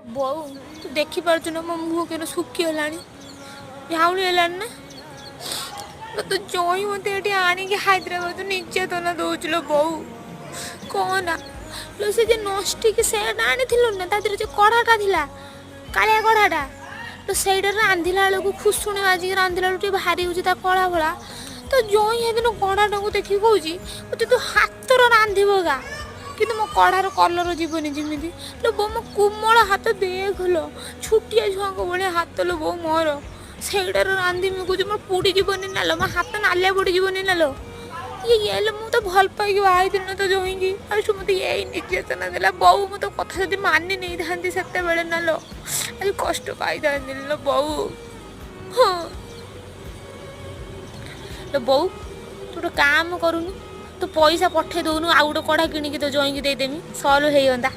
ବୋଉ ତୁ ଦେଖିପାରୁଛୁ ନା ମୋ ମୁହଁ କେନ ଶୁଖିଗଲାଣି, ଝାଉଁଳି ହେଲାଣି ନା। ତୁ ଜଇଁ ମୋତେ ଏଠି ଆଣିକି ହାଇଦ୍ରାବାଦ ନିର୍ଯାତନା ଦେଉଛୁ ଲୋ ବୋଉ। କହନା ଲୋ, ସେ ଯେ ନଷ୍ଟିକି ସେଟ୍ ଆଣିଥିଲୁ ନା, ତା ଦେହରେ ଯେ କଢ଼ାଟା ଥିଲା, କାଳିଆ କଢ଼ାଟା ଲୋ, ସେଇଟା ରାନ୍ଧିଲା ବେଳକୁ ଖୁସୁଣି ବାଜିକି ରାନ୍ଧିଲା ବେଳକୁ ଟିକେ ଭାରି ହେଉଛି ତା କଳା ଭଳା। ତ ଜଇଁ ହେଦିନ କଢ଼ାଟାକୁ ଦେଖିକି କହୁଛି ମୋତେ ତୁ ହାତର ରାନ୍ଧିବ ଗା, କିନ୍ତୁ ମୋ କଢ଼ାର କଲର ଯିବନି ଯେମିତି। ଲୋ ବୋଉ ମୋ କୋମଳ ହାତ ଦେଖଲୋ, ଛୋଟିଆ ଛୁଆଙ୍କ ଭଳିଆ ହାତ ଲୋ ବୋଉ ମୋର। ସେଇଟାର ରାନ୍ଧିମି କହୁଛି ମୋର ପୋଡ଼ିଯିବନି ନା ଲୋ, ମୋ ହାତ ନାଲିଆ ପୋଡ଼ିଯିବନି ନା ଲୋ। ଇଏ ହେଲେ ମୁଁ ତ ଭଲ ପାଇକି ବାହା ହେଇଥିଲି ନା ତ ଜଇଁକି, ଆଉ ସେ ମୋତେ ଏଇ ନିର୍ଯାତନା ଦେଲା। ବୋଉ ମୁଁ ତୋ କଥା ଯଦି ମାନି ନେଇଥାନ୍ତି ସେତେବେଳେ ନା ଲୋ, ଆଜି କଷ୍ଟ ପାଇଥାନ୍ତି ଲୋ ବୋଉ। ହଁ ଲୋ ବୋଉ, ତୁ ଗୋଟେ କାମ କରୁନୁ, ତୁ ପଇସା ପଠେଇ ଦେଉନୁ, ଆଉ ଗୋଟେ କଢ଼ା କିଣିକି ତୋ ଜଇଁକି ଦେଇଦେମି, ସଲ୍ଭ ହେଇଅନ୍ତା।